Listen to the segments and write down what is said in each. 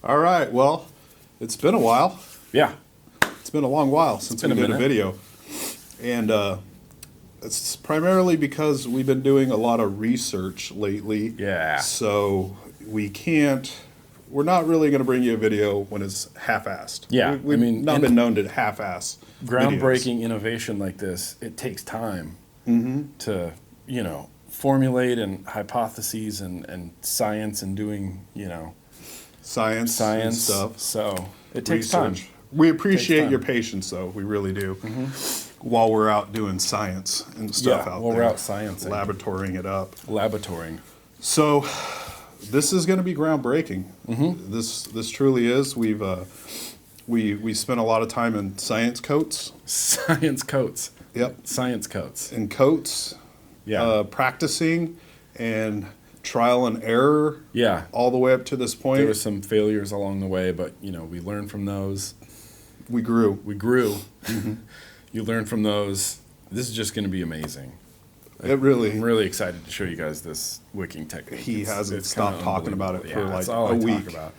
All right. Well, it's been a while. Yeah. It's been a long while since we did a video. And it's primarily because we've been doing a lot of research lately. Yeah. So we're not really going to bring you a video when it's half-assed. Yeah. We've not been known to half-ass groundbreaking videos. Innovation like this, it takes time to, formulate and hypotheses and science and doing, Science and stuff. So it takes time. We appreciate your patience, though. We really do. While we're out doing science and stuff out there. While we're out sciencing. Laboratorying it up. Laboratorying. So this is going to be groundbreaking. This truly is. We spent a lot of time in science coats. Science coats. Yep. Science coats. In coats. Yeah. Practicing and trial and error. Yeah. All the way up to this point. There were some failures along the way, but we learned from those. We grew. You learn from those. This is just going to be amazing. I'm really excited to show you guys this wicking technique. He hasn't stopped talking about it for like that's all a I week. Talk about.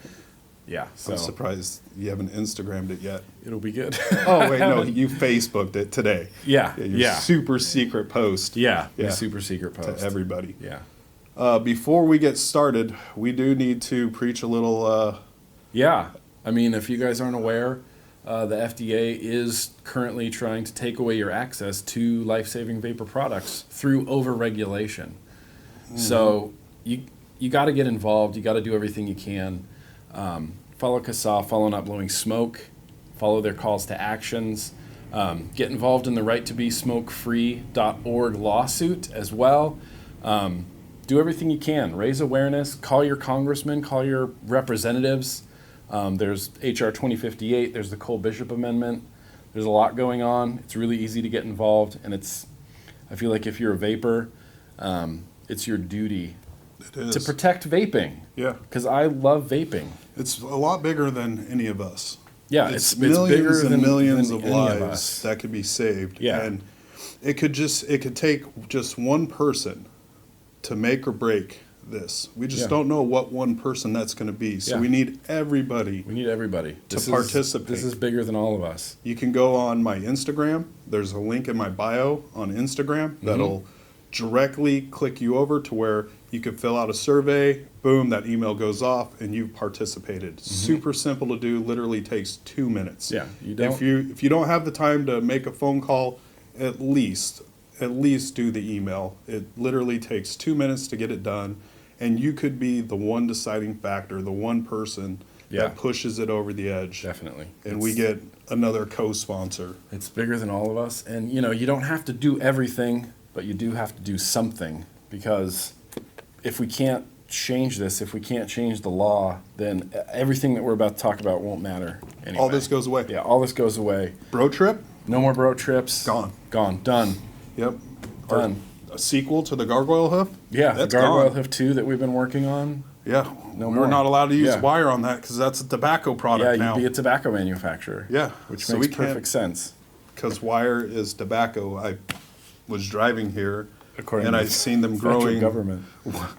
Yeah, so I'm surprised you haven't Instagrammed it yet. It'll be good. Oh wait, no, you Facebooked it today. Yeah. Super secret post. Yeah. Super secret post to everybody. Yeah. Before we get started, we do need to preach a little. Yeah, I mean, if you guys aren't aware, the FDA is currently trying to take away your access to life-saving vapor products through overregulation. So you got to get involved. You got to do everything you can. Follow CASAA, follow Not Blowing Smoke, follow their calls to actions. Get involved in the righttobesmokefree.org lawsuit as well. Do everything you can. Raise awareness. Call your congressman. Call your representatives. There's H.R. 2058. There's the Cole Bishop Amendment. There's a lot going on. It's really easy to get involved, and I feel like if you're a vapor, it's your duty to protect vaping. Yeah. Because I love vaping. It's a lot bigger than any of us. Yeah, it's millions bigger and than millions than of any lives of us. that could be saved. Yeah. And it could take just one person to make or break this. We just don't know what one person that's going to be. So we need everybody. To participate. This is bigger than all of us. You can go on my Instagram. There's a link in my bio on Instagram that'll directly click you over to where you can fill out a survey. Boom, that email goes off and you've participated. Super simple to do. Literally takes 2 minutes. Yeah, you don't. If you don't have the time to make a phone call, at least do the email. It literally takes 2 minutes to get it done, and you could be the one deciding factor, the one person that pushes it over the edge. Definitely. And we get another co-sponsor. It's bigger than all of us, and you don't have to do everything, but you do have to do something, because if we can't change this, if we can't change the law, then everything that we're about to talk about won't matter anyway. All this goes away. Yeah, all this goes away. Bro trip? No more bro trips. Gone. Done. Yep. Done. A sequel to the Gargoyle Hoof? Yeah, that's the Gargoyle gone. Hoof 2 that we've been working on. Yeah. No We're more. not allowed to use Yeah. wire on that because that's a tobacco product now. You'd be a tobacco manufacturer. Yeah. Which So makes we can't- perfect sense. Because wire is tobacco. I was driving here, According and to I seen them federal growing government.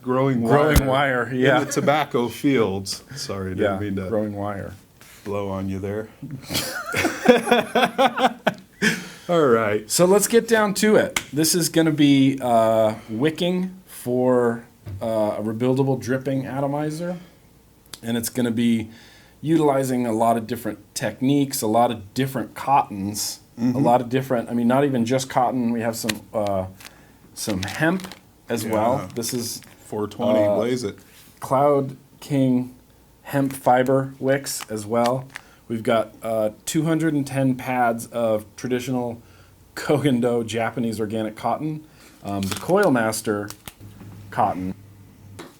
growing wire, yeah. in the tobacco fields. Sorry, didn't mean to growing wire. blow on you there. All right. So let's get down to it. This is going to be wicking for a rebuildable dripping atomizer. And it's going to be utilizing a lot of different techniques, a lot of different cottons, a lot of different, not even just cotton. We have some hemp as well. This is 420, blaze it. Cloud King hemp fiber wicks as well. We've got 210 pads of traditional Kogendo Japanese organic cotton. The Coil Master cotton,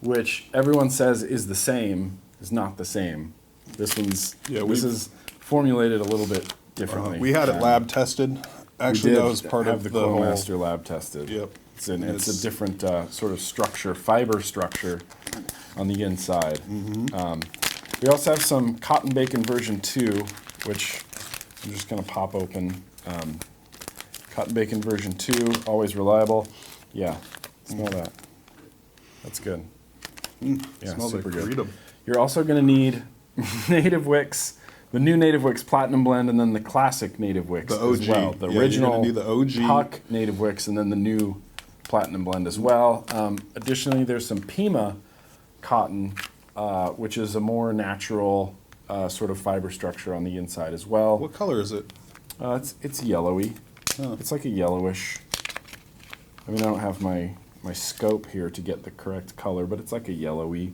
which everyone says is the same, is not the same. This is formulated a little bit differently. We had it lab tested. Actually, that was part of the the Coil whole... Master lab tested. Yep. It's a different sort of structure, fiber structure on the inside. We also have some Cotton Bacon version 2, which I'm just going to pop open. Cotton Bacon version 2, always reliable. Yeah, smell that. That's good. Yeah, Smells super like good. freedom. You're also going to need Native Wicks, the new Native Wicks Platinum Blend, and then the classic Native Wicks The OG. as well. The Yeah, you're original gonna do the OG. Puck Native Wicks, and then the new Platinum Blend as well. Additionally, there's some Pima cotton, which is a more natural sort of fiber structure on the inside as well. What color is it? It's yellowy. Oh. It's like a yellowish. I mean, I don't have my scope here to get the correct color, but it's like a yellowish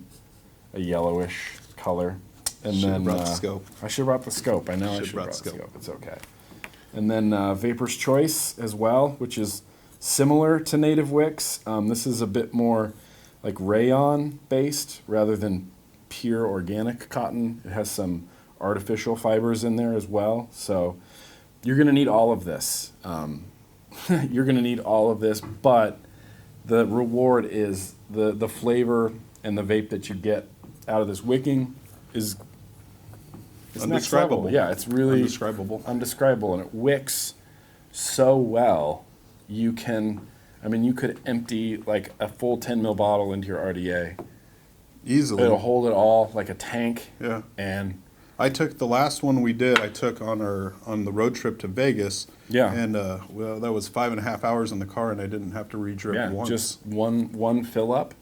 color. And Should've then brought the scope. I should have brought the scope. I know I Should've should have brought brought the the scope. scope. It's okay. And then Vapor's Choice as well, which is similar to Native Wicks. This is a bit more like rayon based rather than pure organic cotton. It has some artificial fibers in there as well. So you're going to need all of this. You're going to need all of this, but the reward is the flavor and the vape that you get out of this wicking is it's next level. Undescribable. Yeah, it's really Undescribable. and it wicks so well. You could empty like a full 10 ml bottle into your RDA. Easily. It'll hold it all like a tank. Yeah. And I took the last one we did. I took on the road trip to Vegas. Yeah. And well, that was 5.5 hours in the car, and I didn't have to re-drip yeah, once. just one fill up.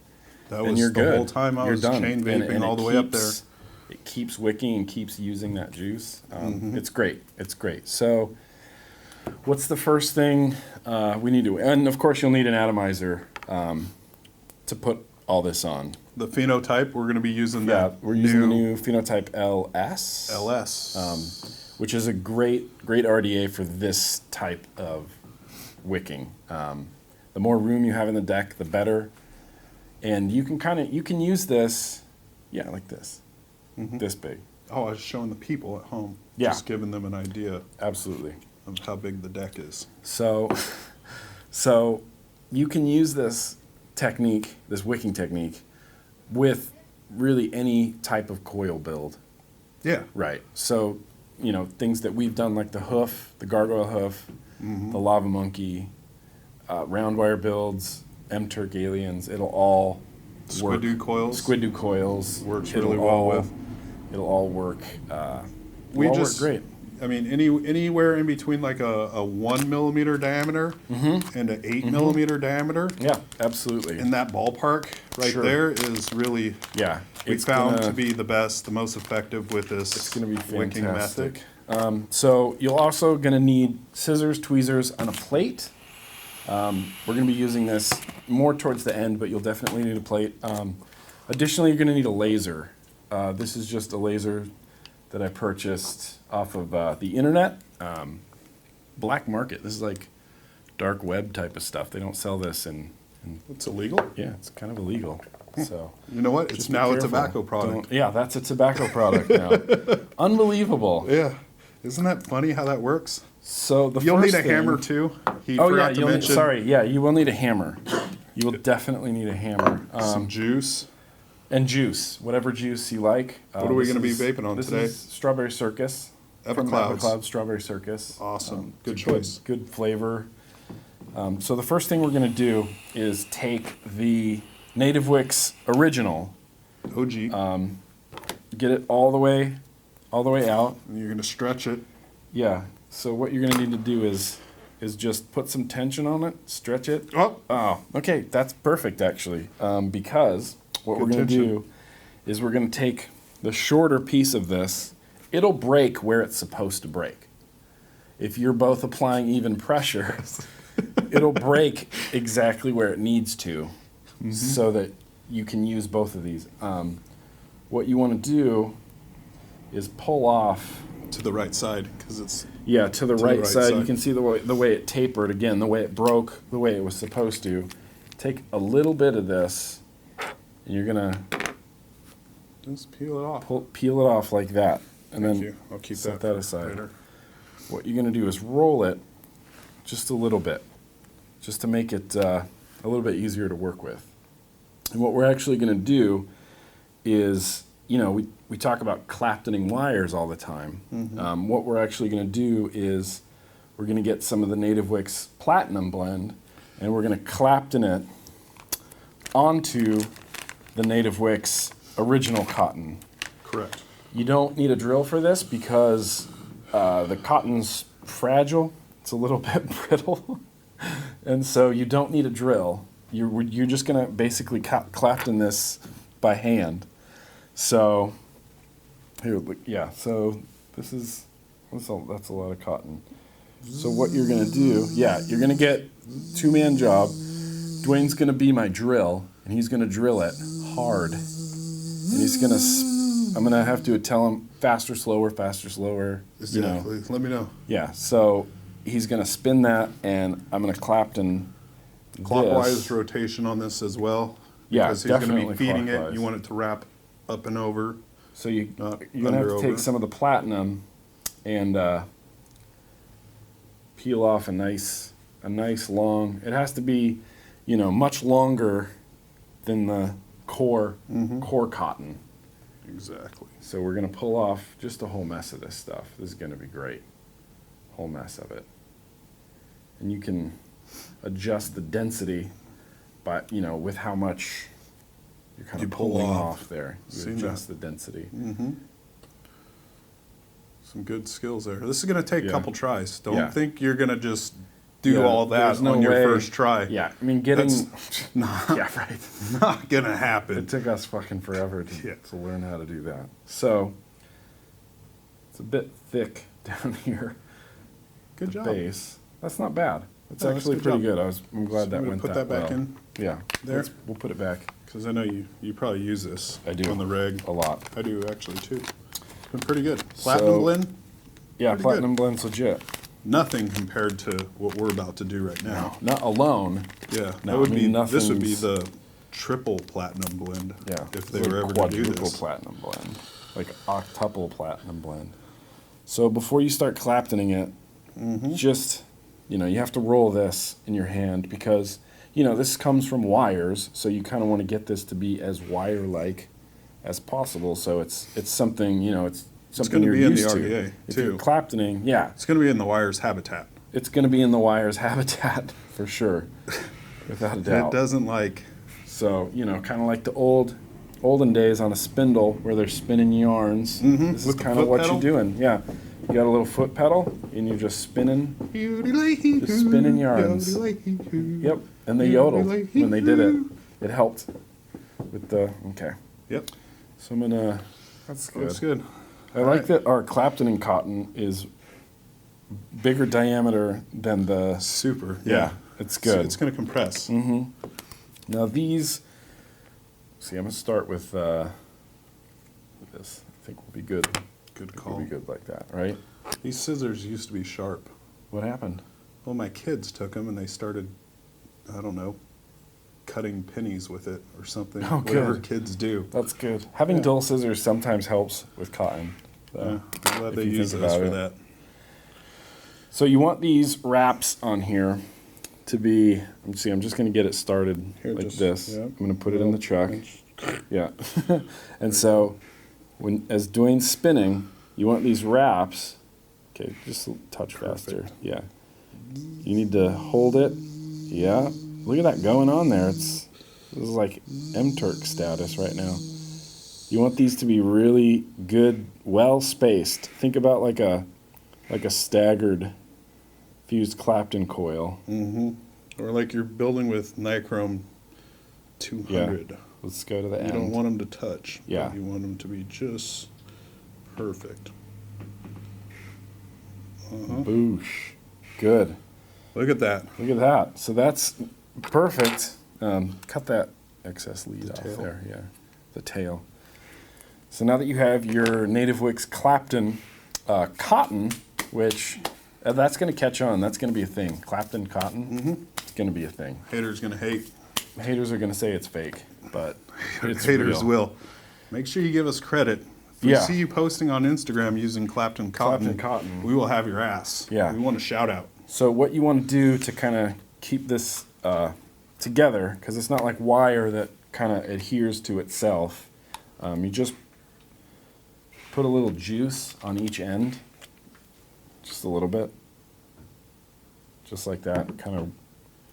that and was you're the good. whole time I You're was done. chain And- vaping and all it the way up there. keeps- It keeps wicking and keeps using that juice. Mm-hmm. It's great. It's great. So, what's the first thing we need to? And of course, you'll need an atomizer to put all this on. The phenotype, we're going to be using Yeah, that. we're using the new Phenotype LS, LS. which is a great RDA for this type of wicking. The more room you have in the deck, the better. And you can use this, yeah, like this, this big. Oh, I was showing the people at home. Yeah. Just giving them an idea Absolutely. of how big the deck is. So you can use this technique, this wicking technique, with really any type of coil build. Yeah. Right. So, things that we've done like the hoof, the gargoyle hoof, the lava monkey, round wire builds, M-Turk aliens, it'll all work. Squidoo coils. Squidoo coils. Works really well with. It'll all work. We it'll all just work great. I mean, anywhere in between like a 1 millimeter diameter and an 8 millimeter diameter, Yeah, absolutely. in that ballpark right Sure. there is really Yeah, we it's found gonna- to be the best, the most effective with this It's going to be wicking fantastic. method. So you'll also going to need scissors, tweezers, and a plate. We're going to be using this more towards the end, but you'll definitely need a plate. Additionally, you're going to need a laser. This is just a laser that I purchased off of the internet. Black market. This is like dark web type of stuff. They don't sell this in It's illegal. yeah, it's kind of illegal. So You know what? just It's be now a careful. tobacco product. Don't- yeah, that's a tobacco product now. Unbelievable. Yeah. Isn't that funny how that works? So the You'll first need a hammer thing- too. He Oh yeah, forgot to you'll need, mention sorry. Yeah, you will need a hammer. You will definitely need a hammer. some juice. And juice, whatever juice you like. What are we This gonna be is- vaping on this today? is Strawberry Circus. From Everclouds. Evercloud Strawberry Circus. Awesome. Good It's choice. Good flavor. So the first thing we're going to do is take the Native Wicks original, OG. get it all the way out. and you're gonna stretch it. Yeah. So what you're going to need to do is just put some tension on it, stretch it. Oh, Oh, okay, that's perfect actually. Because what we're Good going to tension. do is we're going to take the shorter piece of this. It'll break where it's supposed to break. If you're both applying even pressure, it'll break exactly where it needs to, so that you can use both of these. What you want to do is pull off. to the right side because it's Yeah, to the the right, right side. You side. can see the way it tapered again, the way it broke, the way it was supposed to. Take a little bit of this, and you're gonna just peel it off. peel it off like that, and Thank then you. I'll keep set that that aside. later. What you're gonna do is roll it just a little bit, just to make it a little bit easier to work with. And what we're actually gonna do is, we talk about Claptoning wires all the time. What we're actually going to do is we're going to get some of the Native Wicks Platinum blend, and we're going to Clapton it onto the Native Wicks original cotton. Correct. You don't need a drill for this because the cotton's fragile. It's a little bit brittle. And so you don't need a drill. You're just going to basically Clapton this by hand. So, here, look, yeah, so that's a lot of cotton. So what you're going to do, you're going to get two-man job. Dwayne's going to be my drill, and he's going to drill it hard. And he's going to, I'm going to have to tell him faster, slower, Exactly. Let me know. Yeah, so he's going to spin that, and I'm going to Clapton Clockwise this. rotation on this as well. Yeah, Because he's going to definitely be feeding clockwise. it. You want it to wrap up and over. So you're Not going to have to under, take over. some of the platinum and peel off a nice long. It has to be, much longer than the core cotton. Exactly. So we're going to pull off just a whole mess of this stuff. This is going to be great. Whole mess of it. And you can adjust the density by, with how much you're kind You of pull pulling off. off there. You Seen adjust the density. Some good skills there. This is going to take a Yeah. couple tries. Don't Yeah. think you're going to just do Yeah, all that there's no on your way. first try. Yeah, I mean, getting... That's yeah, right. not going to happen. It took us fucking forever Yeah. to learn how to do that. So, it's a bit thick down here. Good the job. base. That's not bad. It's Yeah, that's actually good pretty job. good. I'm glad So that I'm gonna went put that back well. in Yeah. there? We'll put it back Because I know you probably use this I do. on the reg. a lot. I do actually too. Been pretty good. Platinum So- blend, Yeah, Pretty Platinum Blend's legit. nothing compared to what we're about to do right now. Not alone. Yeah, No, that would I mean, this would be nothing's- the triple platinum blend. Yeah. if they it's were like ever to do quadruple this. Platinum Blend. Like octuple Platinum Blend. So before you start Claptoning it, Mm-hmm. just, you have to roll this in your hand because, this comes from wires, so you kind of want to get this to be as wire-like as possible. So it's something, it's something gonna you're be in the used to. RDA, If you're too. Claptoning, yeah, It's going to be in the wire's habitat. it's going to be in the wire's habitat for sure, without a doubt. It doesn't like. So, kind of like the olden days on a spindle where they're spinning yarns. This is Mm-hmm. With the kind of foot what pedal? you're doing. Yeah. You got a little foot pedal and you're just spinning. Just spinning yarns. Yep. And they yodeled when they did it. It helped with the, okay. Yep, So I'm going to, that's good. looks good. I like that our Claptoning cotton is bigger diameter than the, Super. yeah, it's good. It's going to compress. Now these, see, I'm gonna start with this. I think we'll be good. Good We'll call. be good like that, right? These scissors used to be sharp. What happened? Well, my kids took them and they started, I don't know, cutting pennies with it or something. Oh, Whatever good. kids do. That's good. Having Yeah. dull scissors sometimes helps with cotton. Yeah, So, I'm glad if they you use think those about for it. that. So you want these wraps on here to be. I'm just gonna get it started Here, like just- this. yeah. I'm gonna put it in the chuck. Yeah. And so, as Dwayne's spinning, you want these wraps. Okay, just a touch faster. Perfect. Yeah. You need to hold it. Yeah. Look at that going on there. This is like M-Turk status right now. You want these to be really good, well spaced. Think about like a staggered fused Clapton coil. Or like you're building with Nichrome 200. Let's go to the You end. don't want them to touch. but Yeah. You want them to be just perfect. Boosh. Good. Look at that. Look at that. So that's perfect. Cut that excess lead off tail. there. Yeah, the tail. So now that you have your Native Wicks Clapton cotton, which that's going to catch on. That's going to be a thing. Clapton cotton. It's going to be a thing. Haters gonna hate. Haters are going to say it's fake, but it's Haters real. will. Make sure you give us credit. If we Yeah. see you posting on Instagram using Clapton Cotton, Cotton. we will have your ass. Yeah. We want a shout out. So what you want to do to kind of keep this together, because it's not like wire that kind of adheres to itself, you just put a little juice on each end, just a little bit, just like that. Kind of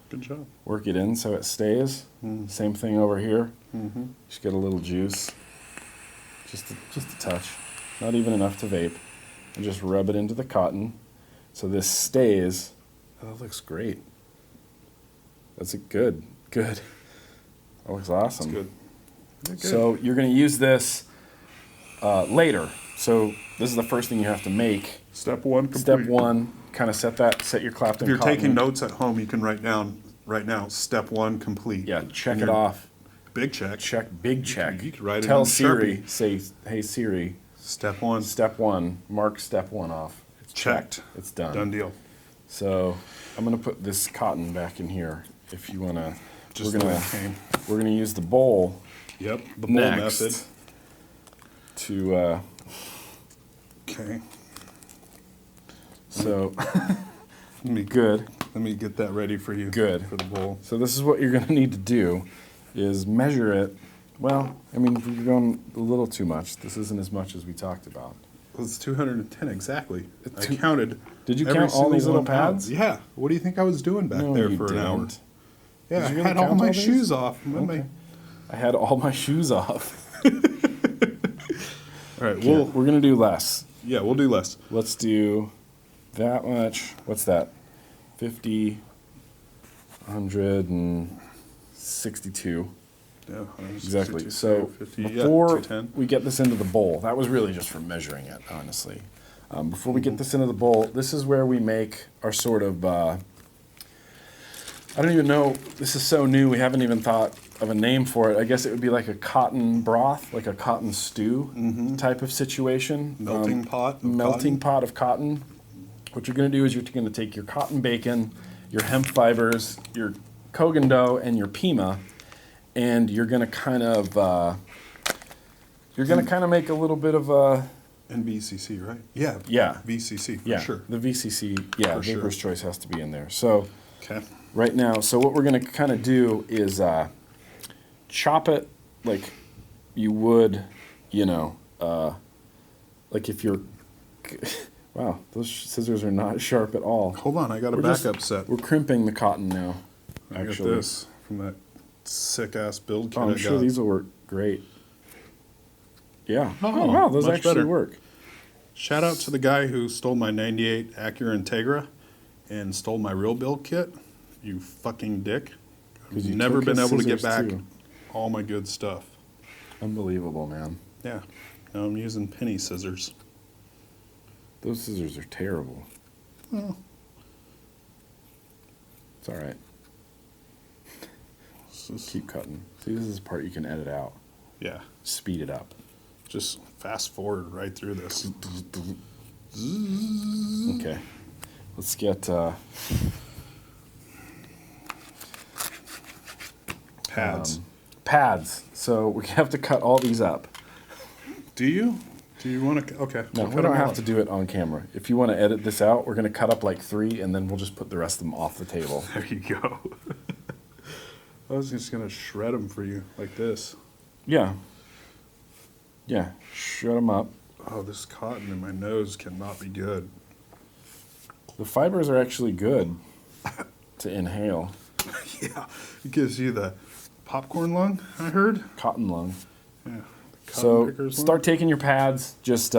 Good job. work it in so it stays. Same thing over here. Just get a little juice, just a touch. not even enough to vape, and just rub it into the cotton. So this stays. Oh, that looks great. That's good. Good. That looks awesome. Good. Yeah, good. So you're going to use this later. So this is the first thing you have to make. Step one complete. Step one, kind of set your Clapton If you're cotton. taking notes at home, you can write down right now, step one complete. Yeah, check And it your off. Big check. Check, big check. you could write it Tell on Siri, Sharpie. say, hey Siri, Step one. step one, mark step one off. It's Checked. It's done. Done deal. So I'm gonna put this cotton back in here. If you wanna, Just we're the way gonna it came. we're gonna use the bowl Yep. The bowl next method. to Okay. so Let me good. Let me get that ready for you. Good. For the bowl. So this is what you're gonna need to do, is measure it. Well, I mean, you're going a little too much. This isn't as much as we talked about. It was 210 exactly. I Two- counted. Did you every count all single these little one out. pads? Yeah. What do you think I was doing back No, there you for an hour? didn't. Yeah, Did I you really had all count my all these? shoes off. Remember? Okay. I had all my shoes off. All right. We're gonna do less. We'll do less. Let's do that much. What's that? 50, 162. Yeah. Exactly. So 50, before 210. we get this into the bowl, that was really just for measuring it, honestly. Before we get this into the bowl, this is where we make our sort of, I don't even know, this is so new, we haven't even thought of a name for it. I guess it would be like a cotton broth, like a cotton stew type of situation. Melting pot of Melting cotton? pot of cotton. What you're going to do is you're going to take your cotton bacon, your hemp fibers, your Kogan dough, and your Pima, and you're going to kind of make a little bit of a And VCC, right? Yeah. Yeah. VCC, for yeah sure. the VCC For sure. Vapor's Choice has to be in there. So Okay. right now, so what we're going to kind of do is chop it like you would, like if you're. Wow, those scissors are not sharp at all. Hold on, I got a We're just- backup set. We're crimping the cotton now. I got Actually, this from that sick ass build kit oh, I I'm sure got. these will work great. Yeah. Oh, wow, those much actually better. work. Shout out to the guy who stole my 98 Acura Integra and stole my real build kit. You fucking dick. 'Cause you Never took been his able to get scissors, back too. all my good stuff. Unbelievable, man. Yeah. Now I'm using penny scissors. Those scissors are terrible. Well, It's all right. this is- Keep cutting. See, this is the part you can edit out. yeah. Speed it up. Just fast forward right through this. Okay. Let's get Pads. pads. So we have to cut all these up. Do you? Do you want to? Okay. No, we'll we cut don't them have off. to do it on camera. If you want to edit this out, we're going to cut up like 3, and then we'll just put the rest of them off the table. There you go. I was just going to shred them for you like this. Yeah. Yeah. Shred them up. Oh, this cotton in my nose cannot be good. The fibers are actually good to inhale. Yeah. It gives you the popcorn lung, I heard. Cotton lung. Yeah. Cotton So pickers lung. start taking your pads. Just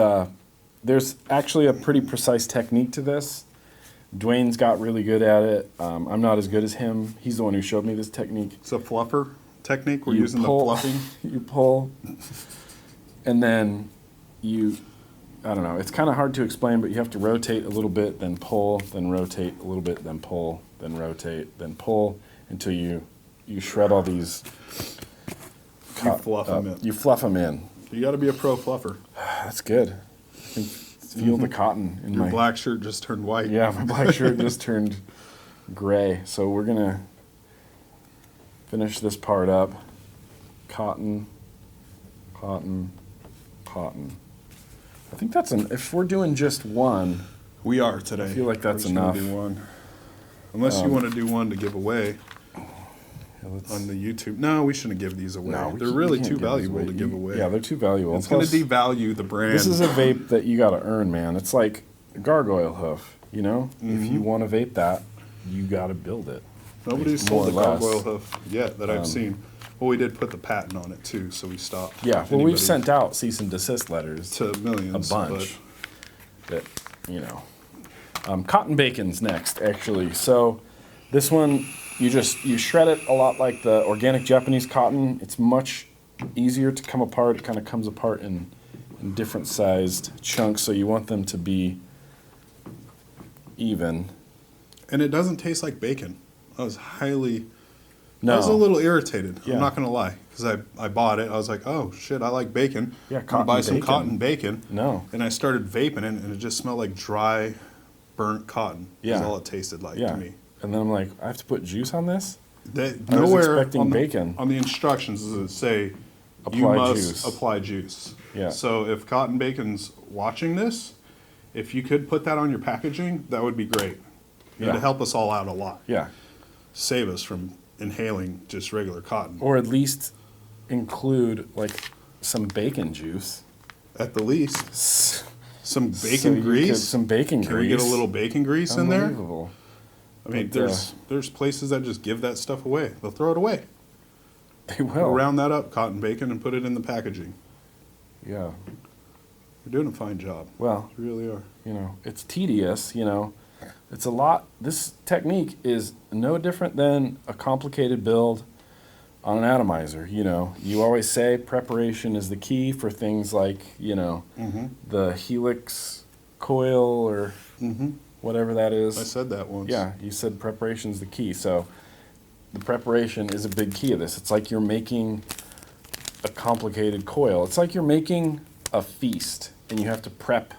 there's actually a pretty precise technique to this. Dwayne's got really good at it. I'm not as good as him. He's the one who showed me this technique. It's a fluffer technique. We're You using pull- the fluffing. You pull, and then you, I don't know, it's kind of hard to explain, but you have to rotate a little bit, then pull, then rotate a little bit, then pull, then rotate, then pull, until you shred all these. You fluff them in. You fluff them in. You got to be a pro fluffer. That's good. I can feel the cotton in Your my. black shirt just turned white. Yeah, my black shirt just turned gray. So we're gonna finish this part up. Cotton, cotton, cotton. I think that's if we're doing just one. We are today. I feel like that's We're just gonna enough. Do one. Unless you want to do one to give away Yeah, let's- on the YouTube. No, we shouldn't give these away. No, we They're can't- really we can't too give these valuable to give away. Yeah, they're too valuable. It's going to Plus, devalue the brand. this is a vape that you got to earn, man. It's like a gargoyle hoof. You know, if Mm-hmm. you want to vape that, you got to build it. Nobody's more sold a or less. gargoyle hoof yet that I've seen. Well, we did put the patent on it too, so we stopped. Yeah, If well, we've anybody- sent out cease and desist letters to millions. a bunch. That, you know. Cotton bacon's next, actually. So this one, you shred it a lot like the organic Japanese cotton. It's much easier to come apart. It kind of comes apart in different sized chunks, so you want them to be even. And it doesn't taste like bacon. I was highly. No. I was a little irritated. Yeah. I'm not gonna lie, because I bought it. I was like, oh shit, I like bacon. Yeah, I'm gonna buy cotton some bacon. cotton bacon. No. And I started vaping it, and it just smelled like dry, burnt cotton. Yeah. Is all it tasted like Yeah. to me. And then I'm like, I have to put juice on this? That, I was nowhere expecting on the, bacon. on the instructions does it say you Apply must juice. apply juice. Yeah. So if Cotton Bacon's watching this, if you could put that on your packaging, that would be great. Yeah. It'd help us all out a lot. Yeah. Save us from inhaling just regular cotton. Or at least include like some bacon juice. At the least, S- some so bacon you grease. could- some bacon Can grease. we get a little bacon grease in there? Unbelievable. I mean, But, there's places that just give that stuff away. They'll throw it away. They will. We'll round that up, cotton bacon, and put it in the packaging. Yeah. We're doing a fine job. Well, We really are. you know, it's tedious, you know. It's a lot. This technique is no different than a complicated build on an atomizer. You know, you always say preparation is the key for things like, you know, the helix coil or whatever that is. I said that once. Yeah, you said preparation's the key. So the preparation is a big key of this. It's like you're making a complicated coil. It's like you're making a feast and you have to prep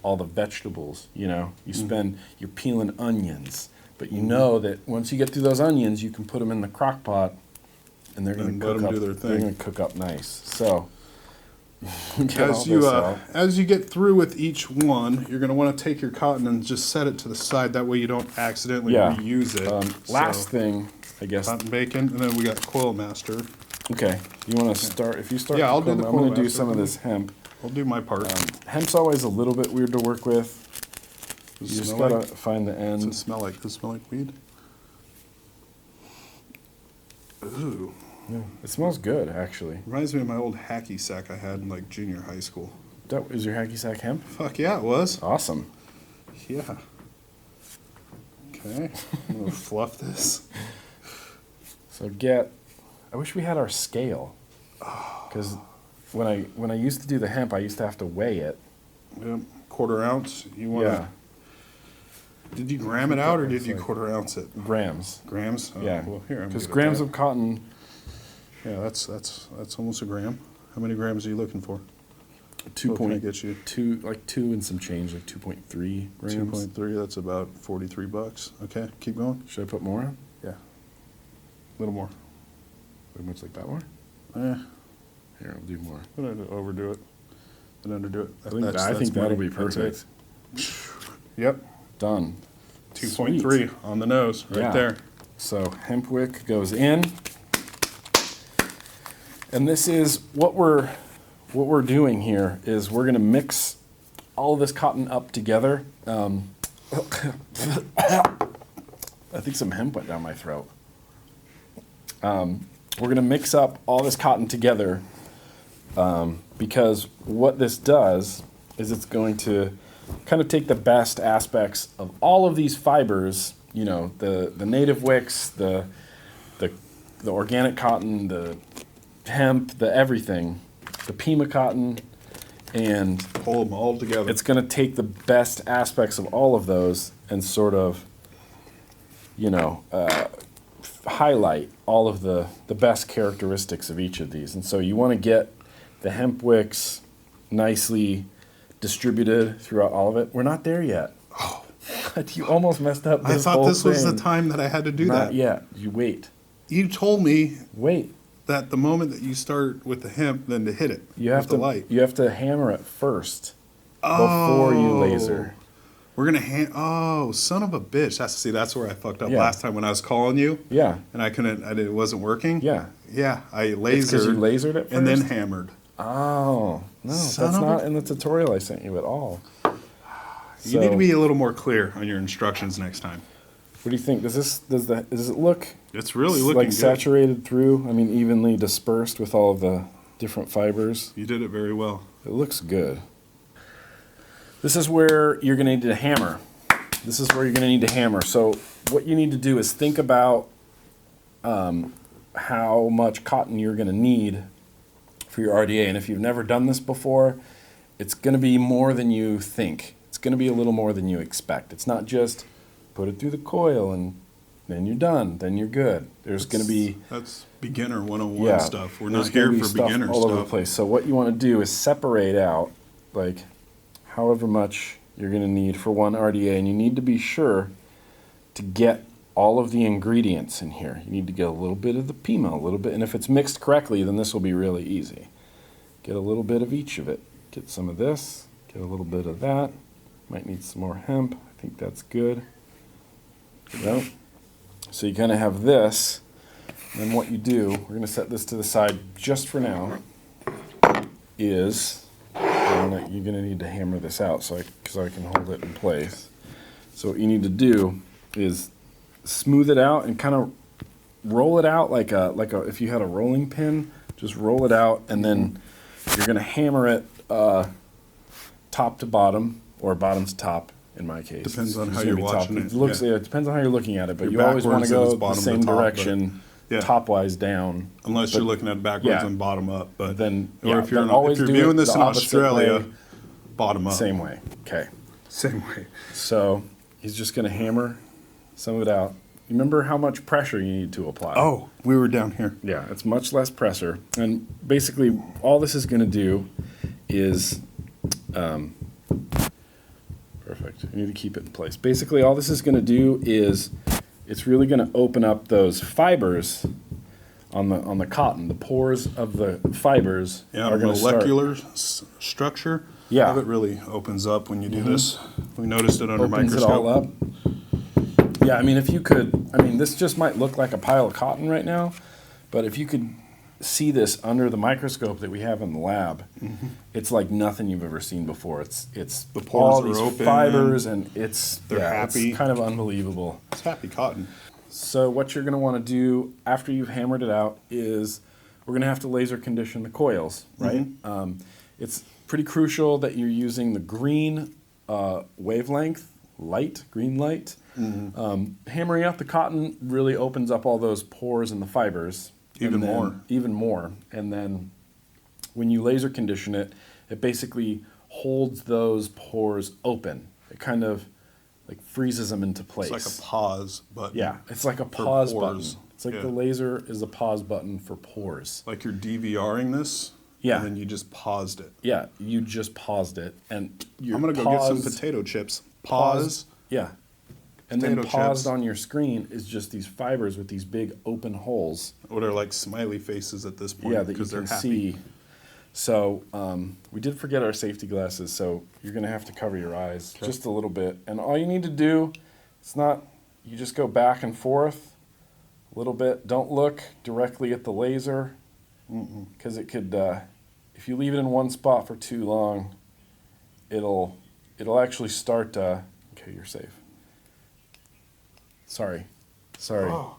all the vegetables, you know. You're peeling onions, but you know that once you get through those onions, you can put them in the crock pot and they're going And to let cook 'em up. do their They're thing. going to cook up nice. So get all As you this out. as you get through with each one, you're going to want to take your cotton and just set it to the side. That way you don't accidentally Yeah. reuse it. Last So, thing, I guess. cotton bacon, and then we got Coil Master. Okay, you want to start? If you start, Yeah, I'll the do the coil, I'm going to coil do master. some of this hemp. I'll do my part. Hemp's always a little bit weird to work with. Does You it just smell gotta like, find the does end. it smell like? Does it smell like weed? Ooh, It smells good, actually. reminds me of my old hacky sack I had in like junior high school. That is your hacky sack hemp? Fuck yeah, it was. Awesome. Yeah. Okay, I'm gonna fluff this. So I wish we had our scale, because when I used to do the hemp, I used to have to weigh it. Yep, quarter ounce. You want to? Yeah, Did you gram it out or did It's you like- quarter ounce it? grams. Grams? Oh, Yeah, Well, here I'm because good at grams that. of cotton, Yeah, that's almost a gram. How many grams are you looking for? two What can I point get you? two, like 2 and some change, like 2.3 grams. 2.3. That's about $43. Okay, keep going. Should I put more? Yeah, a little more. Pretty much like that more. Eh, Here, I'll do more. don't overdo it. Don't underdo it. I think That's that'll money. be That's it. perfect. Yep, Done. 2.3 on the nose, right Yeah. there. So hemp wick goes in, and this is what we're doing here is we're gonna mix all of this cotton up together. I think some hemp went down my throat. We're gonna mix up all this cotton together because what this does is it's going to kind of take the best aspects of all of these fibers, you know, the native wicks, the organic cotton, the hemp, the everything, the Pima cotton, and Pull them all together. it's going to take the best aspects of all of those and sort of, you know, highlight all of the best characteristics of each of these. And so you want to get the hemp wicks nicely distributed throughout all of it. We're not there yet. Oh, you almost messed up I this thought whole this was the thing. time that I had to do Not that. yet. You wait. You told me Wait. that the moment that you start with the hemp, then to hit it You have with to the light. You have to hammer it first before you laser. We're gonna Oh, son of a bitch! That's where I fucked up Yeah. last time when I was calling you, Yeah. and it wasn't working. Yeah. Yeah, I It's 'cause you lasered lasered it and then first? hammered. Oh, no, Son that's of a- not in the tutorial I sent you at all. You need to So- be a little more clear on your instructions next time. What do you think? Does it look It's really like looking good. saturated through? I mean, evenly dispersed with all of the different fibers. You did it very well. It looks good. This is where you're going to need to hammer. This is where you're going to need to hammer. So what you need to do is think about how much cotton you're going to need for your RDA. And if you've never done this before, it's going to be more than you think. It's going to be a little more than you expect. It's not just put it through the coil and then you're done, then you're good. There's going to be That's beginner 101 stuff. We're not there's gonna here be for stuff beginner all over the stuff. place. So what you want to do is separate out like however much you're going to need for one RDA, and you need to be sure to get all of the ingredients in here. You need to get a little bit of the Pima, a little bit, and if it's mixed correctly, then this will be really easy. Get a little bit of each of it. Get some of this, get a little bit of that. Might need some more hemp. I think that's good. Well, so you kind of have this, and then what you do, we're going to set this to the side just for now, is you're going to need to hammer this out so I can hold it in place. So what you need to do is smooth it out and kind of roll it out like a if you had a rolling pin, just roll it out, and then you're going to hammer it top to bottom or bottom to top. In my case, Depends on it's how gonna you're be watching top. it. It looks. Yeah. It depends on how you're looking at it, but You're you always want to backwards and it's go the bottom to same top, but- direction, Yeah. top-wise down. Unless But- you're looking at it backwards yeah. and bottom up. But Then, or yeah, if you're, but always if you're do it viewing this the in opposite Australia, way. bottom up. Same way. Okay. Same way. So he's just going to hammer some of it out. Remember how much pressure you need to apply. Oh, we were down here. Yeah, it's much less pressure. And basically, all this is going to do is, perfect. You need to keep it in place. Basically, all this is going to do is, it's really going to open up those fibers on the cotton. The pores of the fibers Yeah, are going to start. molecular structure. Yeah. Of it really opens up when you do this. We noticed it under Opens it microscope. all up. Yeah, I mean, if you could, I mean, this just might look like a pile of cotton right now, but if you could see this under the microscope that we have in the lab, it's like nothing you've ever seen before. It's The pores all are these open. fibers, and it's They're happy. It's kind of unbelievable. It's happy cotton. So what you're going to want to do after you've hammered it out is we're going to have to laser condition the coils, right? It's pretty crucial that you're using the green wavelength light, green light. Hammering out the cotton really opens up all those pores in the fibers. Even more. Even more. And then when you laser condition it, it basically holds those pores open. It kind of like freezes them into place. It's like a pause button. Yeah, it's like a pause button. pores. It's like Yeah. the laser is a pause button for pores. Like you're DVRing this. Yeah. And then you just paused it. Yeah, you just paused it, and you I'm gonna go get some potato chips. Pause. Yeah, and then Potato paused chips. on your screen is just these fibers with these big open holes. What are like smiley faces at this point? Yeah, that you because can they're happy. see. So we did forget our safety glasses, so you're gonna have to cover your eyes just a little bit. And all you need to do, it's not, you just go back and forth a little bit. Don't look directly at the laser, because it could, if you leave it in one spot for too long, it'll actually start. Okay, you're safe. Sorry. Oh.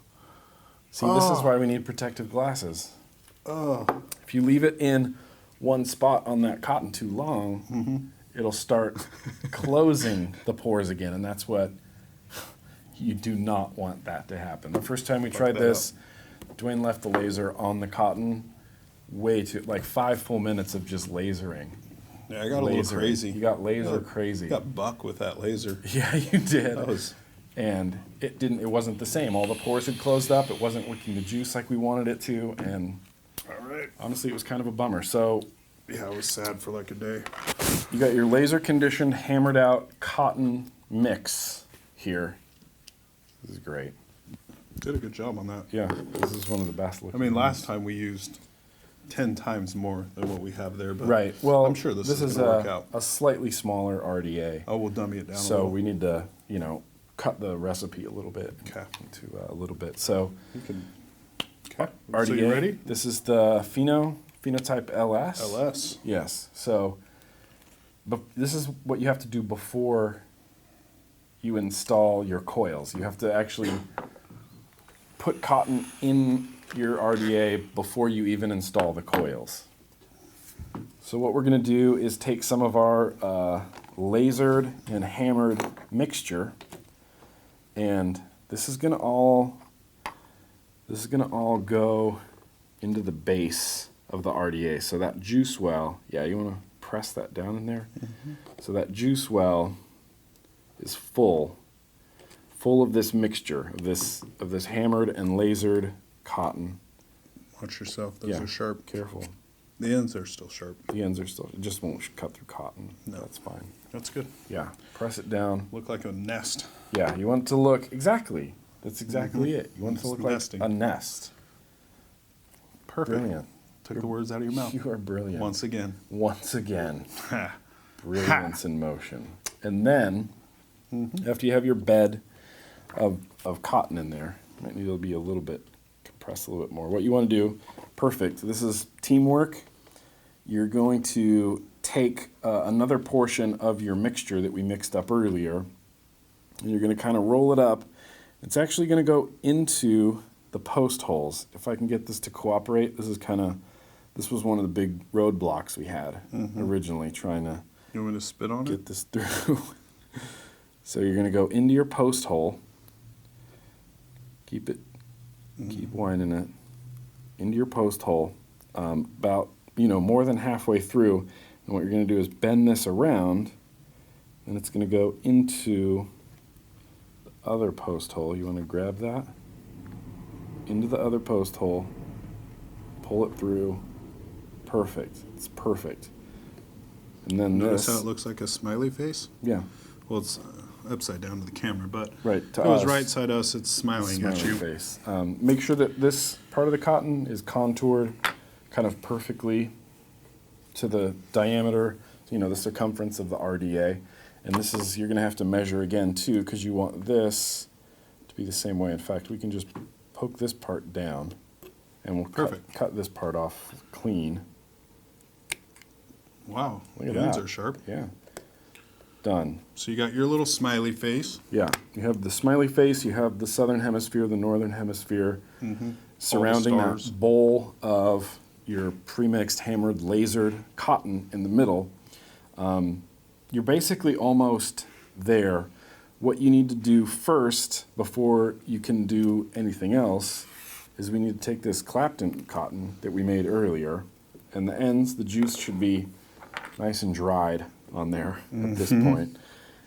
See, this is why we need protective glasses. Oh. If you leave it in one spot on that cotton too long, it'll start closing the pores again, and that's what you do not want that to happen. The first time we tried that this, Dwayne left the laser on the cotton way too, like 5 full minutes of just lasering. Yeah, I got a little crazy. You got laser I crazy. got buck with that laser. Yeah, you did. That was. And it wasn't the same. All the pores had closed up. It wasn't working the juice like we wanted it to, and All right. honestly, it was kind of a bummer. So Yeah, I was sad for like a day. you got your laser conditioned, hammered out cotton mix here. This is great. Did a good job on that. Yeah, this is one of the best I looking. mean, ones. last time we used 10 times more than what we have there, but Right. Well, I'm sure this is going to work out. a slightly smaller RDA. Oh, we'll dummy it down a So little. we need to, cut the recipe a little bit. Okay. To a little bit. So You can. Okay. RDA. So you ready? This is the Phenotype LS. LS. Yes. So, but this is what you have to do before you install your coils. You have to actually put cotton in your RDA before you even install the coils. So what we're going to do is take some of our lasered and hammered mixture, and this is going to all go into the base of the RDA. So that juice well, yeah, you want to press that down in there. So that juice well is full of this mixture of this hammered and lasered cotton. Watch yourself. Those Yeah, are sharp. Careful. The ends are still sharp. The ends are still, it just won't cut through cotton. No. That's fine. That's good. Yeah, press it down. Look like a nest. Yeah, you want it to look, exactly. That's exactly it. You want it to It's look nesting. like a nest. Perfect. Brilliant. Took the words out of your mouth. You are brilliant. Once again. Once again. Ha. Brilliance in motion. And then, after you have your bed of cotton in there, might need to be a little bit compressed a little bit more. What you want to do, perfect. This is teamwork. You're going to take another portion of your mixture that we mixed up earlier, and you're going to kind of roll it up. It's actually going to go into the post holes. If I can get this to cooperate, this was one of the big roadblocks we had originally, trying to You want me to spit on it? get this through. So you're going to go into your post hole. Keep winding it into your post hole, about more than halfway through. And what you're going to do is bend this around, and it's going to go into the other post hole. You want to grab that into the other post hole, pull it through. Perfect. It's perfect. And then Notice this. how it looks like a smiley face? Yeah. Well, it's upside down to the camera, but Right, if to it was us. right side us, it's smiling at Smiley you. face. Make sure that this part of the cotton is contoured kind of perfectly to the diameter, the circumference of the RDA. And this is, you're going to have to measure again too, because you want this to be the same way. In fact, we can just poke this part down, and we'll Perfect. cut this part off clean. Wow, Look at the ends that. are sharp. Yeah. Done. So you got your little smiley face. Yeah, you have the smiley face, you have the southern hemisphere, the northern hemisphere, surrounding that stars. bowl of your premixed, hammered, lasered cotton in the middle. You're basically almost there. What you need to do first, before you can do anything else, is we need to take this Clapton cotton that we made earlier, and the ends, the juice should be nice and dried on there at this point.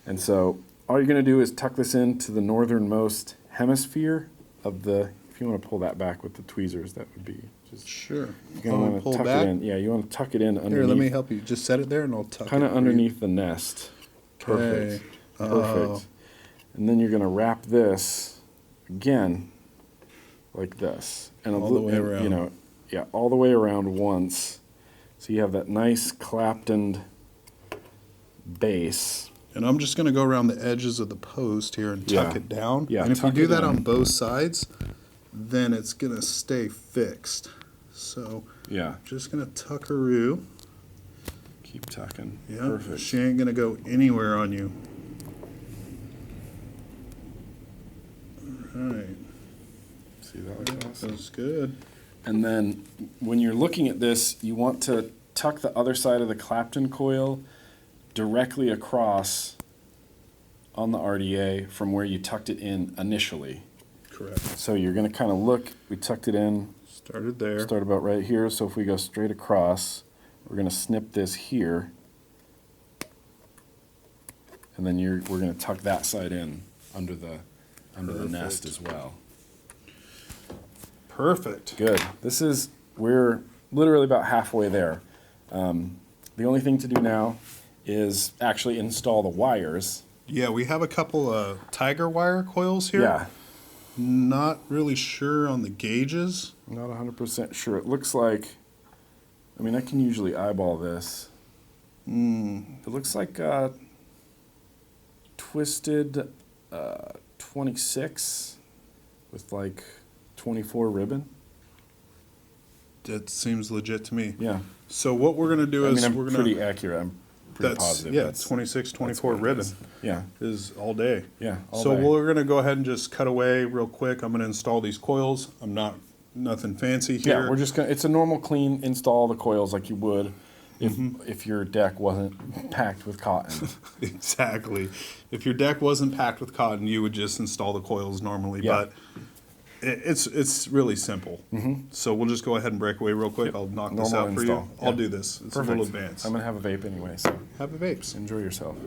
And so all you're going to do is tuck this into the northernmost hemisphere of the, if you want to pull that back with the tweezers, that would be just, Sure. you're going to want to tuck it in. Yeah, you want to tuck it in underneath. Here, let me help you. Just set it there and I'll tuck it. Kind of for you. underneath the nest. Perfect. Okay. Perfect. And then you're going to wrap this again like this. And All the way around. Yeah, all the way around once. So you have that nice Claptoned base. And I'm just going to go around the edges of the post here and tuck Yeah. it down. Yeah, and if you tuck do it that in. on both sides, then it's going to stay fixed. So Yeah, just going to tuckaroo. keep tucking. Yeah, Perfect. she ain't going to go anywhere on you. All right. See, that looks awesome. That's good. And then when you're looking at this, you want to tuck the other side of the Clapton coil directly across on the RDA from where you tucked it in initially. Correct. So you're going to kind of look, we tucked it in, Started there. start about right here. So if we go straight across, we're going to snip this here. And then we're going to tuck that side in under the nest Perfect. as well. Perfect. Good. We're literally about halfway there. The only thing to do now is actually install the wires. Yeah, we have a couple of tiger wire coils here. Yeah. Not really sure on the gauges. Not 100% sure. It looks like, I can usually eyeball this. It looks like twisted 26 with like 24 ribbon. That seems legit to me. Yeah. So what we're gonna do is I'm we're gonna pretty accurate. I'm pretty That's, positive. yeah, That's 26, 24 what it ribbon is. Yeah. is all day. Yeah, all So day. we're gonna go ahead and just cut away real quick. I'm gonna install these coils. I'm not, nothing fancy here. Yeah, we're just gonna. It's a normal clean install the coils like you would if your deck wasn't packed with cotton. Exactly. If your deck wasn't packed with cotton, you would just install the coils normally, Yeah. but it's really simple. So we'll just go ahead and break away real quick. I'll knock this Normal out for install. you. I'll Yeah. do this. It's Perfect. a little advanced. I'm gonna have a vape anyway, so Have a vapes. enjoy yourself.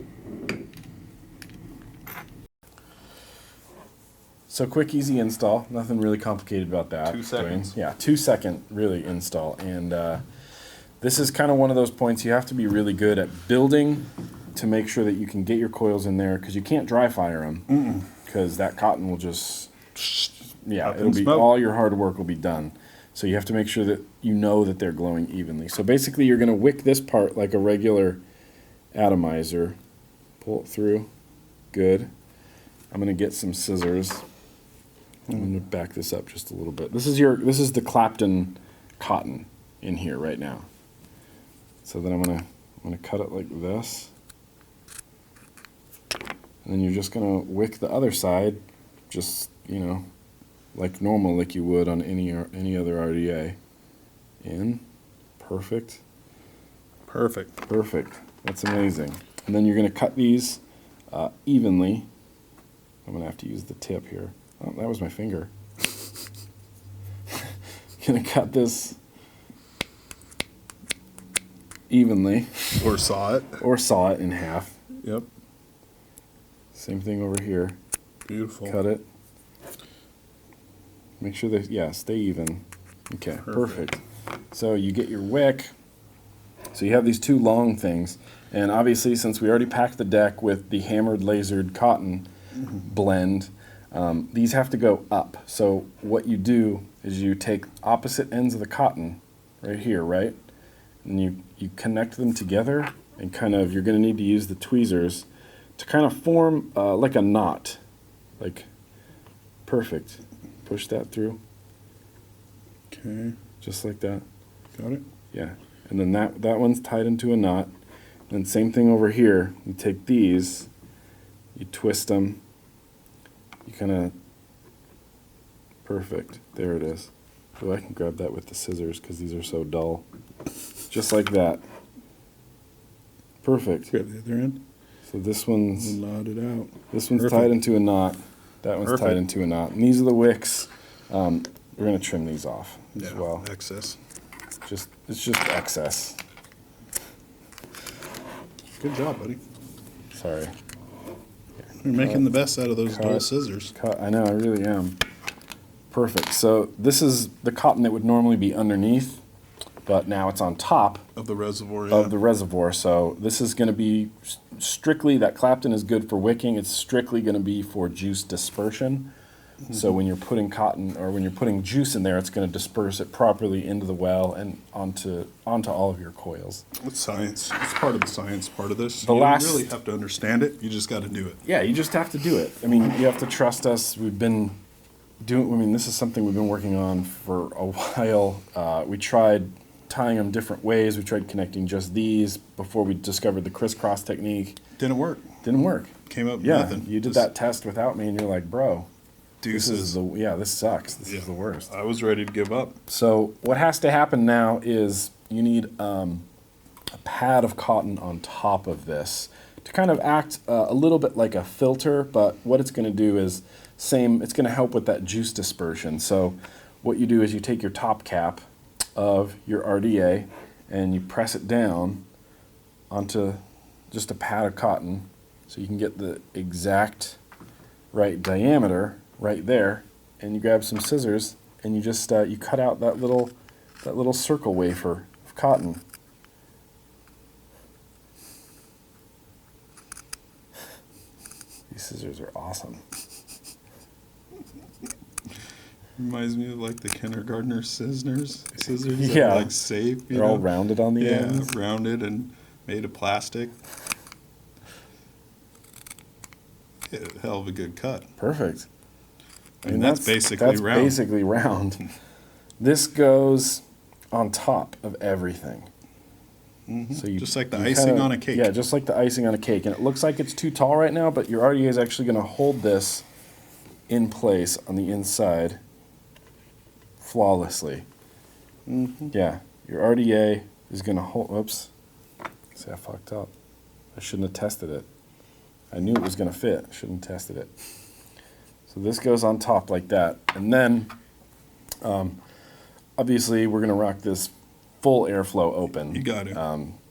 So quick, easy install. Nothing really complicated about that. 2 seconds. Dwayne. Yeah, 2 second really install. And this is kind of one of those points you have to be really good at building to make sure that you can get your coils in there because you can't dry fire them because that cotton will just Up it'll in be smoke. all your hard work will be done. So you have to make sure that you know that they're glowing evenly. So basically, you're going to wick this part like a regular atomizer. Pull it through. Good. I'm going to get some scissors. I'm going to back this up just a little bit. This is the Clapton cotton in here right now. So then I'm going to cut it like this. And then you're just going to wick the other side just, like normal, like you would on any other RDA. In. Perfect. Perfect. Perfect. That's amazing. And then you're going to cut these evenly. I'm going to have to use the tip here. Oh, that was my finger. Going to cut this evenly. Or saw it. Or saw it in half. Yep. Same thing over here. Beautiful. Cut it. Make sure they, stay even. Okay, perfect. So you get your wick. So you have these two long things. And obviously, since we already packed the deck with the hammered lasered cotton blend, these have to go up. So what you do is you take opposite ends of the cotton right here, right? And you connect them together and you're going to need to use the tweezers to kind of form like a knot. Like, perfect. Push that through. Okay. Just like that. Got it? Yeah. And then that one's tied into a knot. And same thing over here. You take these, you twist them, you kind of, perfect. There it is. Oh, I can grab that with the scissors because these are so dull. Just like that. Perfect. Grab the other end. So this one's Knot it out. tied Perfect. into a knot. That one's tied Perfect. into a knot. And these are the wicks. We're going to trim these off as well. Excess. It's just excess. Good job, buddy. Sorry. You're making the best out of those dull cut. scissors. I know, I really am. Perfect. So this is the cotton that would normally be underneath, but now it's on top Of the reservoir, of the reservoir. So this is going to be strictly, that Clapton is good for wicking. It's strictly going to be for juice dispersion. So when you're putting cotton or when you're putting juice in there, it's going to disperse it properly into the well and onto all of your coils. It's science. It's part of the science part of this. The You last- don't really have to understand it. You just got to do it. Yeah, you just have to do it. I mean, you have to trust us. We've been this is something we've been working on for a while. We tried tying them different ways. We tried connecting just these before we discovered the crisscross technique. Didn't work. Didn't work. Came up Yeah, nothing. you did Just that test without me, and you're like, bro, this Deuces. sucks. This is the worst. I was ready to give up. So what has to happen now is you need a pad of cotton on top of this to kind of act a little bit like a filter, but what it's going to do is it's going to help with that juice dispersion. So what you do is you take your top cap of your RDA and you press it down onto just a pad of cotton so you can get the exact right diameter right there, and you grab some scissors and you just you cut out that little circle wafer of cotton. These scissors are awesome. Reminds me of like the kindergartner scissors. Scissors that Yeah. are like safe. You They're all know? rounded on the Yeah, ends. rounded and made of plastic. Yeah, hell of a good cut. Perfect. And that's basically round. basically round. This goes on top of everything. So you, Just like the you icing kinda- on a cake. Yeah, just like the icing on a cake. And it looks like it's too tall right now, but your RDA is actually going to hold this in place on the inside flawlessly. Yeah, your RDA is going to hold. Oops. See, I fucked up. I shouldn't have tested it. I knew it was going to fit. I shouldn't have tested it. So this goes on top like that. And then, obviously, we're going to rock this full airflow open. You got it.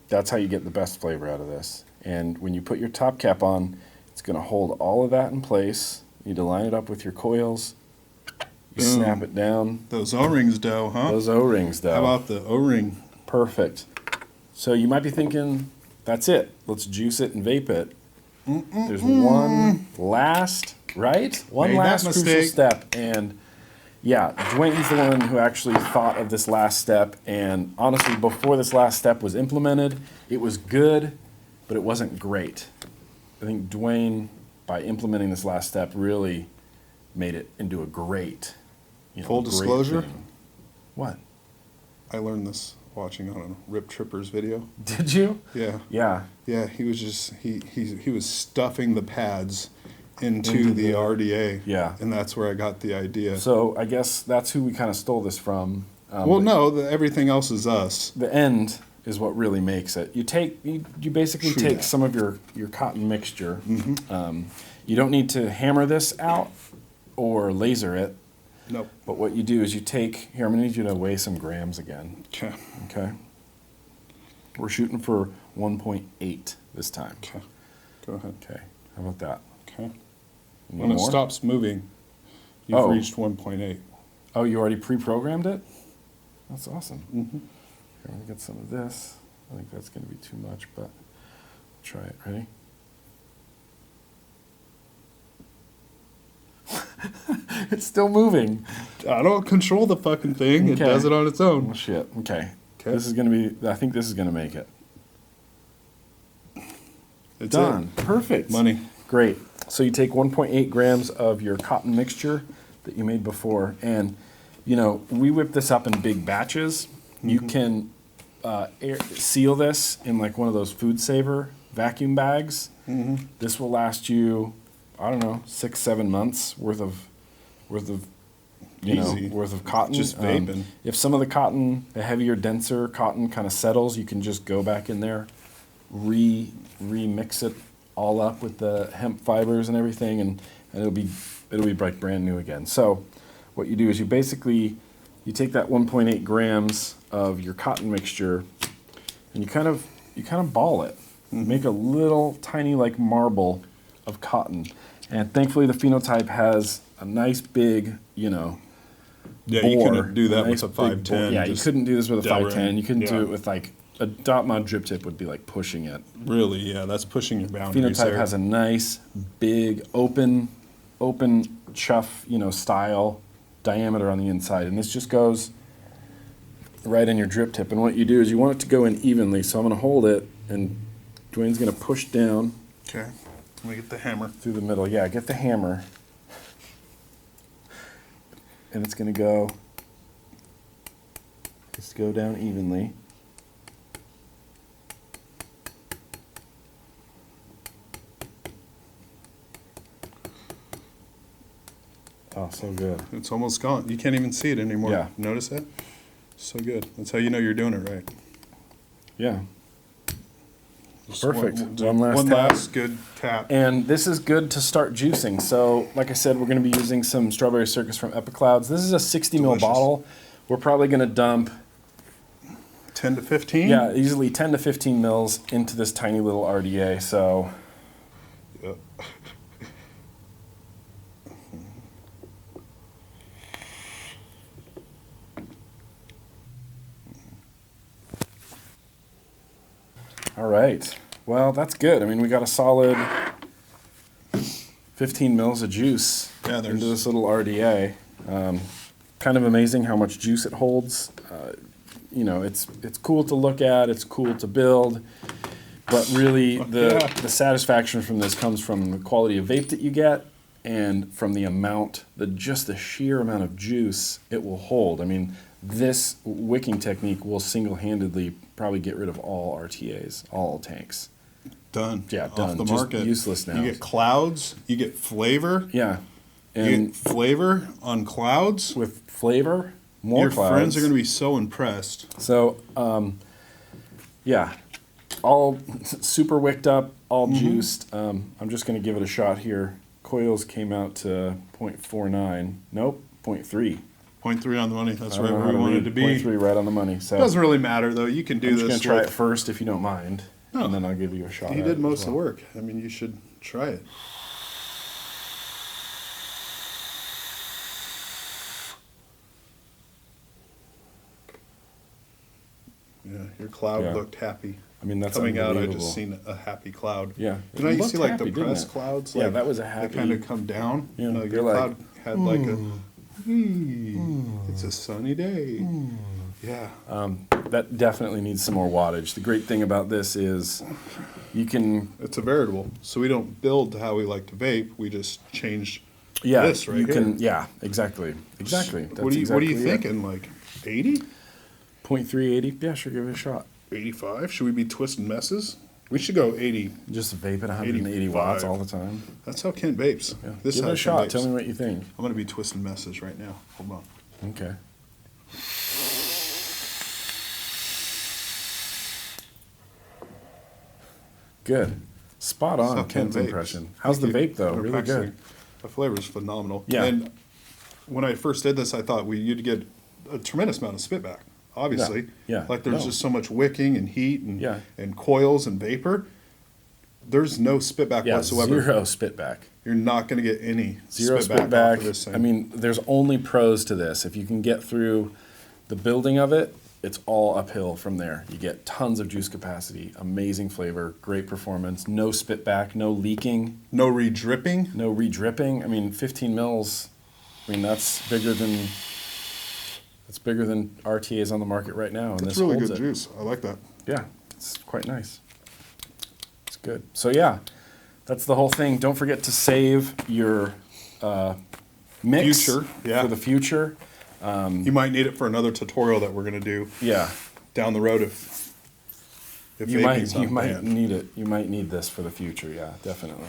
That's how you get the best flavor out of this. And when you put your top cap on, it's going to hold all of that in place. You need to line it up with your coils. You Boom. snap it down. Those O-rings, though, huh? Those O-rings, though. How about the O-ring? Perfect. So you might be thinking, that's it. Let's juice it and vape it. There's one last, right? One Made that last crucial mistake. step. And yeah, Dwayne's the one who actually thought of this last step. And honestly, before this last step was implemented, it was good, but it wasn't great. I think Dwayne, by implementing this last step, really made it into a great, Full great disclosure? thing. What? I learned this watching on a Rip Trippers video. Did you? Yeah. Yeah. Yeah, he was just, he was stuffing the pads into Into the the- RDA. Yeah. And that's where I got the idea. So I guess that's who we kind of stole this from. Well, but no, everything else is us. the end is what really makes it. You basically True take that. some of your cotton mixture. You don't need to hammer this out or laser it. Nope. But what you do is you take, here, I'm gonna need you to weigh some grams again, Okay. okay? We're shooting for 1.8 this time. Okay. Go ahead. Okay, how about that? Okay. One When it more? stops moving, you've Oh. reached 1.8. Oh, you already pre-programmed it? That's awesome. Mm-hmm. Here, let me get some of this. I think that's gonna be too much, but try it, ready? It's still moving. I don't control the fucking thing. It Okay. does it on its Oh own. shit. Okay. Okay. This is gonna be. I think this is gonna make it. It's Done. Perfect. Money. Great. So you take 1.8 grams of your cotton mixture that you made before, and we whip this up in big batches. You can seal this in like one of those food saver vacuum bags. This will last you, I don't know, 6-7 months worth of Easy. worth of cotton. Just vaping. If some of the cotton, the heavier, denser cotton kind of settles, you can just go back in there, remix it all up with the hemp fibers and everything, and it'll be like brand new again. So what you do is you take that 1.8 grams of your cotton mixture and you kind of ball it. Make a little tiny like marble of cotton. And thankfully the Phenotype has a nice big, Yeah, bore. you couldn't do that nice with a big bore. 510. Yeah, you just couldn't do this with a delve 510. in. You couldn't do Yeah. it with like a dot mod drip tip would be like pushing it. Really, yeah, that's pushing your boundaries Phenotype there. has a nice big open chuff, style diameter on the inside, and this just goes right in your drip tip. And what you do is you want it to go in evenly. So I'm going to hold it, and Dwayne's going to push down Okay, let me get the hammer. through the middle. Yeah, get the hammer, and it's going to go. Just go down evenly. Oh, so good. It's almost gone. You can't even see it anymore. Yeah. Notice that? So good. That's how you know you're doing it right. Yeah. Just Perfect. One One last tap. last good tap. And this is good to start juicing. So, like I said, we're going to be using some Strawberry Circus from Epiclouds. This is a 60 ml Delicious. bottle. We're probably going to dump, 10 to 15? yeah, easily 10 to 15 mils into this tiny little RDA. So, Yep. all right. Well, that's good. I mean, we got a solid 15 mils of juice Yeah, there's- into this little RDA. Kind of amazing how much juice it holds. It's cool to look at. It's cool to build. But really, Yeah. the satisfaction from this comes from the quality of vape that you get and from the amount, just the sheer amount of juice it will hold. I mean, this wicking technique will single-handedly probably get rid of all RTAs, all tanks. Done. Yeah, Off done. the Just market. useless now. You get clouds. You get flavor. Yeah, You and get flavor on clouds. with flavor, more Your clouds. friends are going to be so impressed. So, yeah, all super wicked up, all juiced. I'm just going to give it a shot here. Coils came out to 0.49. Nope, 0.3. 0.3 on the money. That's I right don't know where how we to wanted read to be. 0.3 right on the money. So Doesn't really matter though. You can do I'm just this. going to try with- it first if you don't mind, No. and then I'll give you a shot. You at did it most as of the well. work. I mean, you should try it. Yeah, your cloud Yeah. looked happy. I mean, that's Coming out, I unbelievable. just seen a happy cloud. Yeah. You know, It you looked see like happy, the didn't press it? clouds. Yeah, like, that was a They happy- kind of come down. Yeah, You know, they're your like, cloud had like a. It's a sunny day. Yeah. That definitely needs some more wattage. The great thing about this is you can, It's a veritable. So we don't build how we like to vape. We just change yeah, this right you here. can, yeah, exactly. Exactly. That's What are you exactly it. thinking? Like 80? 0.380? Yeah, sure, give it a shot. 85? Should we be twisting messes? We should go 80. Just vape at 180 watts 85. all the time. That's how Kent vapes. Yeah. This Give is it how a shot. Kent Tell vapes. me what you think. I'm going to be twisting messes right now. Hold on. Okay. Good. Spot That's on, how Kent's vapes. impression. How's Thank the you. vape, though? They're Really practicing. good. The flavor is phenomenal. Yeah. And when I first did this, I thought you'd get a tremendous amount of spitback. Obviously. Yeah. Like there's No. just so much wicking and heat and Yeah. and coils and vapor. There's no spitback Yeah, whatsoever. zero spitback. You're not going to get any Zero spitback off spitback. of this thing. I mean, there's only pros to this. If you can get through the building of it, it's all uphill from there. You get tons of juice capacity, amazing flavor, great performance, no spitback, no leaking, no re-dripping. no re-dripping. I mean, 15 mils. I mean, that's bigger than RTAs on the market right now, and That's this really holds good it. juice. I like that. Yeah, it's quite nice. It's good. So yeah, that's the whole thing. Don't forget to save your mix Future, yeah. for the future. You might need it for another tutorial that we're going to do Yeah, down the road if you vaping's might not banned. need it. You might need this for the future. Yeah, definitely.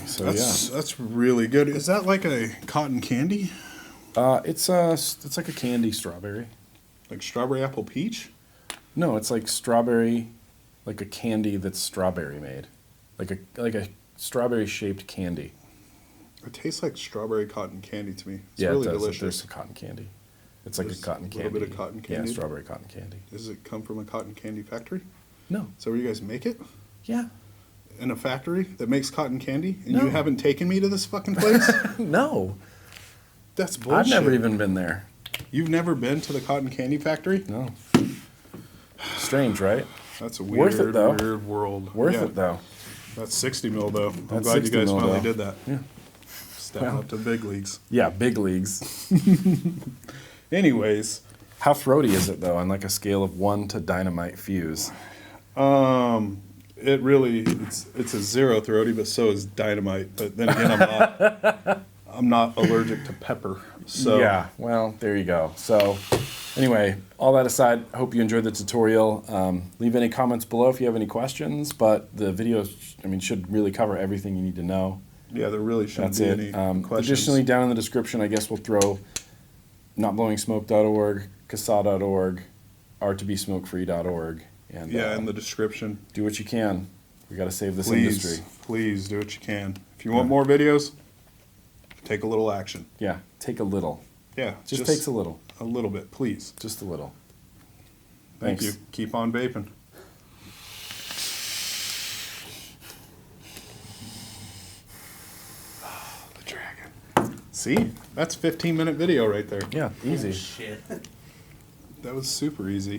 So That's really good. Is that like a cotton candy? it's like a candy strawberry. Like strawberry apple peach? No, it's like strawberry, like a candy that's strawberry made, like a strawberry shaped candy. It tastes like strawberry cotton candy to me. It's Yeah, really it does. delicious. There's some cotton candy. It's like There's a cotton a candy. little bit of cotton candy? Yeah, strawberry cotton candy. Does it come from a cotton candy factory? No. Is that where you guys make it? Yeah. In a factory that makes cotton candy? And No. you haven't taken me to this fucking place? No. That's bullshit. I've never even been there. You've never been to the cotton candy factory? No. Strange, right? That's a Worth weird, it, though. weird world. Worth Yeah. it though. That's 60 mil though. I'm That's glad you 60 guys mil, finally though. did that. Yeah. Stepping Well. up to the big leagues. Yeah, big leagues. Anyways, How throaty is it though, on like a scale of 1 to dynamite fuse? it really it's a zero throaty, but so is dynamite. But then again, I'm not allergic to pepper. So Yeah, well, there you go. So, anyway, all that aside, I hope you enjoyed the tutorial. Leave any comments below if you have any questions, but the video, should really cover everything you need to know. yeah, there really shouldn't That's be it. any questions. Additionally, down in the description, I guess we'll throw notblowingsmoke.org, CASA.org, r2bsmokefree.org, and yeah, in the description. do what you can. We got to save this Please, industry. please do what you can. If you want more videos, take a little action. Yeah, take a little. Yeah, Just takes a little. a little bit, please. Just a little. Thank Thanks. you. Keep on vaping. The dragon. See? That's 15-minute video right there. Yeah, easy. Shit. That was super easy.